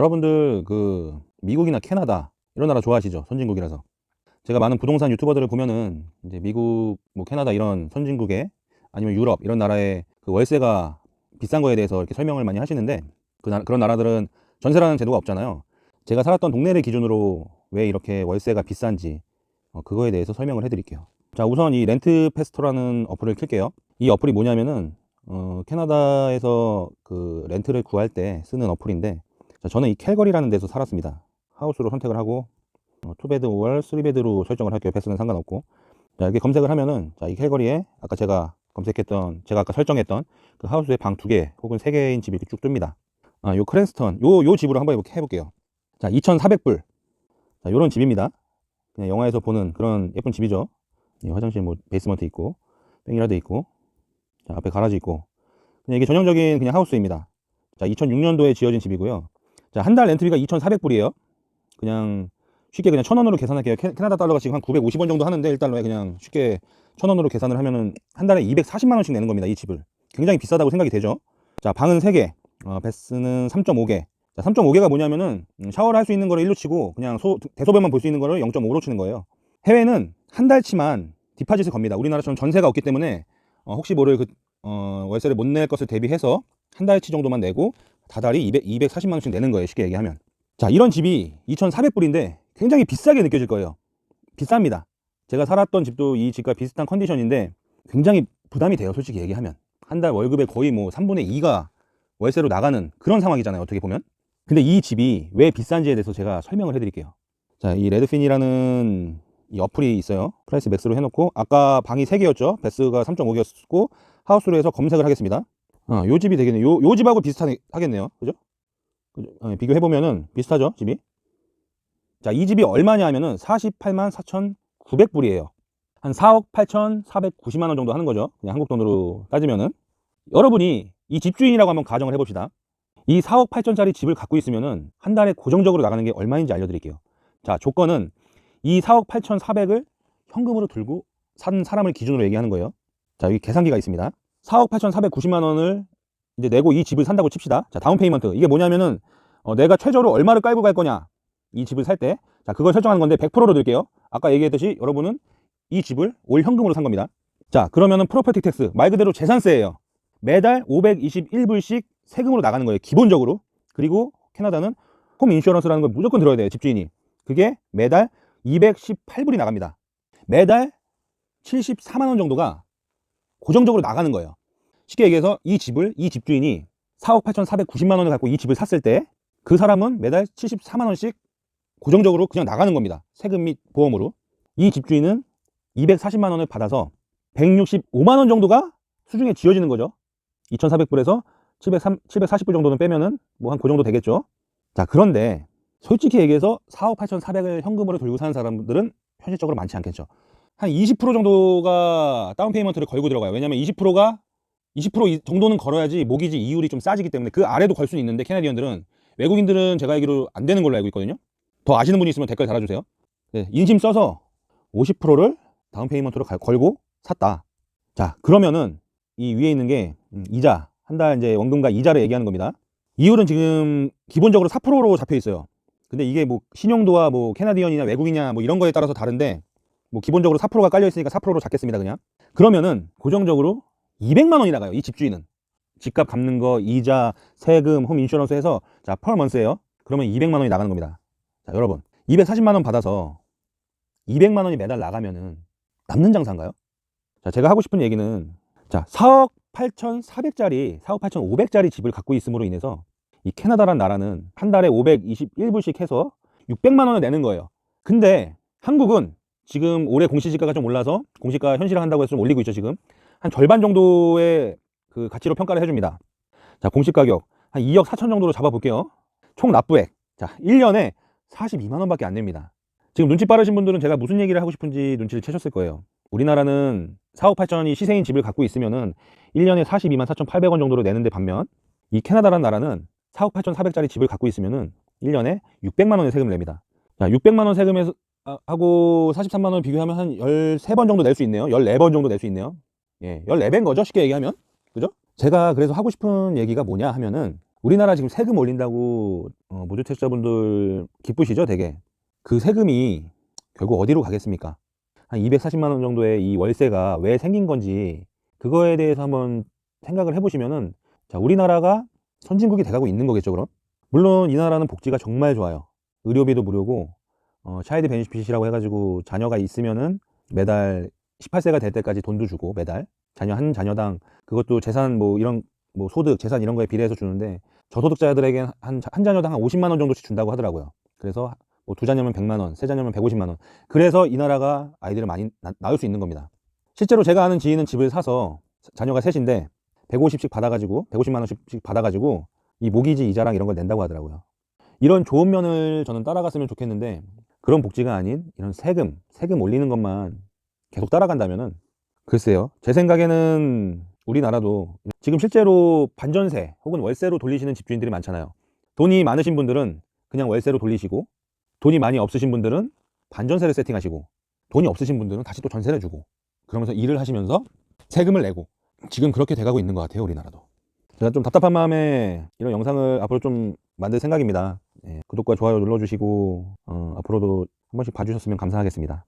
여러분들 그 미국이나 캐나다 이런 나라 좋아하시죠? 선진국이라서. 제가 많은 부동산 유튜버들을 보면은 이제 미국, 뭐 캐나다 이런 선진국에 아니면 유럽 이런 나라의 그 월세가 비싼 거에 대해서 이렇게 설명을 많이 하시는데 그런 나라들은 전세라는 제도가 없잖아요. 제가 살았던 동네를 기준으로 왜 이렇게 월세가 비싼지 그거에 대해서 설명을 해드릴게요. 자, 우선 이 렌트페스토라는 어플을 킬게요. 이 어플이 뭐냐면은 캐나다에서 그 렌트를 구할 때 쓰는 어플인데, 자, 저는 이 캘거리라는 데서 살았습니다. 하우스로 선택을 하고 2베드 5월 3베드로 설정을 할게요. 배수는 상관없고. 자, 이렇게 검색을 하면은 자, 이 캘거리에 아까 제가 설정했던 그 하우스에 방 2개 혹은 3개인 집이 이렇게 쭉 뜹니다. 요 크랜스턴 요 집으로 한번 해볼게요. 자, 2,400불. 자, 요런 집입니다. 그냥 영화에서 보는 그런 예쁜 집이죠. 예, 화장실 뭐 베이스먼트 있고 뱅이라도 있고, 자, 앞에 가라지 있고, 그냥 이게 전형적인 그냥 하우스입니다. 자, 2006년도에 지어진 집이고요. 자, 한 달 렌트비가 2,400불이에요. 그냥 쉽게 그냥 1,000원으로 계산할게요. 캐나다 달러가 지금 한 950원 정도 하는데 1달러에 그냥 쉽게 1,000원으로 계산을 하면은 한 달에 240만 원씩 내는 겁니다. 이 집을. 굉장히 비싸다고 생각이 되죠. 자, 방은 3개, 베스는 3.5개. 자, 3.5개가 뭐냐면은 샤워를 할 수 있는 거를 1로 치고 그냥 대소변만 볼 수 있는 거를 0.5로 치는 거예요. 해외는 한 달치만 디파짓을 겁니다. 우리나라처럼 전세가 없기 때문에 혹시 모를 월세를 못 낼 것을 대비해서 한 달치 정도만 내고 다달이 240만 원씩 내는 거예요. 쉽게 얘기하면. 자, 이런 집이 2,400불인데 굉장히 비싸게 느껴질 거예요. 비쌉니다. 제가 살았던 집도 이 집과 비슷한 컨디션인데 굉장히 부담이 돼요. 솔직히 얘기하면. 한 달 월급의 거의 뭐 3분의 2가 월세로 나가는 그런 상황이잖아요. 어떻게 보면. 근데 이 집이 왜 비싼지에 대해서 제가 설명을 해드릴게요. 자, 이 레드핀이라는 이 어플이 있어요. 프라이스 맥스로 해놓고 아까 방이 3개였죠. 베스가 3.5개였고 하우스로 해서 검색을 하겠습니다. 요 집이 되겠네요. 요 집하고 비슷하겠네요. 그죠? 비교해보면은 비슷하죠, 집이? 자, 이 집이 얼마냐 하면은 48만 4,900불이에요. 한 4억 8,490만 원 정도 하는 거죠. 그냥 한국 돈으로 따지면은. 여러분이 이 집주인이라고 한번 가정을 해봅시다. 이 4억 8천짜리 집을 갖고 있으면은 한 달에 고정적으로 나가는 게 얼마인지 알려드릴게요. 자, 조건은 이 4억 8,400을 현금으로 들고 산 사람을 기준으로 얘기하는 거예요. 자, 여기 계산기가 있습니다. 4억 8,490만 원을 이제 내고 이 집을 산다고 칩시다. 자, 다운 페이먼트. 이게 뭐냐면은 내가 최저로 얼마를 깔고 갈 거냐, 이 집을 살 때. 자, 그걸 설정하는 건데 100%로 들게요. 아까 얘기했듯이 여러분은 이 집을 올 현금으로 산 겁니다. 자, 그러면은 프로퍼티 텍스, 말 그대로 재산세예요. 매달 521불씩 세금으로 나가는 거예요, 기본적으로. 그리고 캐나다는 홈 인슈어런스라는 걸 무조건 들어야 돼요, 집주인이. 그게 매달 218불이 나갑니다. 매달 74만 원 정도가 고정적으로 나가는 거예요. 쉽게 얘기해서 이 집주인이 4억 8,490만 원을 갖고 이 집을 샀을 때 그 사람은 매달 74만 원씩 고정적으로 그냥 나가는 겁니다. 세금 및 보험으로. 이 집주인은 240만 원을 받아서 165만 원 정도가 수중에 지어지는 거죠. 2,400불에서 740불 정도는 빼면은 뭐 한 그 정도 되겠죠. 자, 그런데 솔직히 얘기해서 4억 8,400을 현금으로 들고 사는 사람들은 현실적으로 많지 않겠죠. 한 20% 정도가 다운 페이먼트를 걸고 들어가요. 왜냐면 20% 정도는 걸어야지 모기지 이율이 좀 싸지기 때문에. 그 아래도 걸 수는 있는데 캐나디언들은, 외국인들은 제가 알기로 안 되는 걸로 알고 있거든요. 더 아시는 분이 있으면 댓글 달아주세요. 네, 인심 써서 50%를 다운 페이먼트로 걸고 샀다. 자, 그러면은 이 위에 있는 게 이자, 한 달 이제 원금과 이자를 얘기하는 겁니다. 이율은 지금 기본적으로 4%로 잡혀 있어요. 근데 이게 뭐 신용도와 뭐 캐나디언이냐 외국이냐 뭐 이런 거에 따라서 다른데, 뭐 기본적으로 4%가 깔려 있으니까 4%로 잡겠습니다. 그냥. 그러면은 고정적으로 200만 원이 나가요, 이 집주인은. 집값 갚는 거, 이자, 세금, 홈 인슈런스 해서 자, per month예요. 그러면 200만 원이 나가는 겁니다. 자, 여러분, 240만 원 받아서 200만 원이 매달 나가면은 남는 장사인가요? 자, 제가 하고 싶은 얘기는, 자, 4억 8,400짜리, 4억 8,500짜리 집을 갖고 있음으로 인해서 이 캐나다란 나라는 한 달에 521불씩 해서 600만 원을 내는 거예요. 근데 한국은 지금 올해 공시지가가 좀 올라서 공시가 현실화한다고 해서 좀 올리고 있죠. 지금 한 절반 정도의 그 가치로 평가를 해줍니다. 자, 공시가격 한 2억 4천 정도로 잡아볼게요. 총 납부액, 자, 1년에 42만 원밖에 안 냅니다. 지금 눈치 빠르신 분들은 제가 무슨 얘기를 하고 싶은지 눈치를 채셨을 거예요. 우리나라는 4억 8천이 시세인 집을 갖고 있으면은 1년에 42만 4,800원 정도로 내는데, 반면 이 캐나다라는 나라는 4억 8,400짜리 집을 갖고 있으면은 1년에 600만 원의 세금을 냅니다. 자, 600만 원 세금에서 하고 43만 원을 비교하면 한 13번 정도 낼 수 있네요. 14번 정도 낼 수 있네요. 예, 14배인 거죠, 쉽게 얘기하면. 그죠? 제가 그래서 하고 싶은 얘기가 뭐냐 하면은, 우리나라 지금 세금 올린다고 모주 투자자분들 기쁘시죠, 되게. 그 세금이 결국 어디로 가겠습니까? 한 240만 원 정도의 이 월세가 왜 생긴 건지 그거에 대해서 한번 생각을 해보시면은, 자, 우리나라가 선진국이 돼가고 있는 거겠죠, 그럼? 물론 이 나라는 복지가 정말 좋아요. 의료비도 무료고, 차일드 베니핏이라고 해가지고 자녀가 있으면은 매달 18세가 될 때까지 돈도 주고, 매달 한 자녀당 그것도 재산 뭐 이런 뭐 소득 재산 이런 거에 비례해서 주는데, 저소득자들에게 한 자녀당 한 50만 원 정도씩 준다고 하더라고요. 그래서 뭐 두 자녀면 100만 원, 세 자녀면 150만 원. 그래서 이 나라가 아이들을 많이 낳을 수 있는 겁니다. 실제로 제가 아는 지인은 집을 사서 자녀가 셋인데 150씩 받아가지고 150만 원씩 받아가지고 이 모기지 이자랑 이런 걸 낸다고 하더라고요. 이런 좋은 면을 저는 따라갔으면 좋겠는데, 그런 복지가 아닌 이런 세금 올리는 것만 계속 따라간다면은, 글쎄요, 제 생각에는 우리나라도 지금 실제로 반전세 혹은 월세로 돌리시는 집주인들이 많잖아요. 돈이 많으신 분들은 그냥 월세로 돌리시고, 돈이 많이 없으신 분들은 반전세를 세팅하시고, 돈이 없으신 분들은 다시 또 전세를 주고, 그러면서 일을 하시면서 세금을 내고, 지금 그렇게 돼가고 있는 것 같아요, 우리나라도. 제가 좀 답답한 마음에 이런 영상을 앞으로 좀 만들 생각입니다. 예, 구독과 좋아요 눌러주시고 앞으로도 한 번씩 봐주셨으면 감사하겠습니다.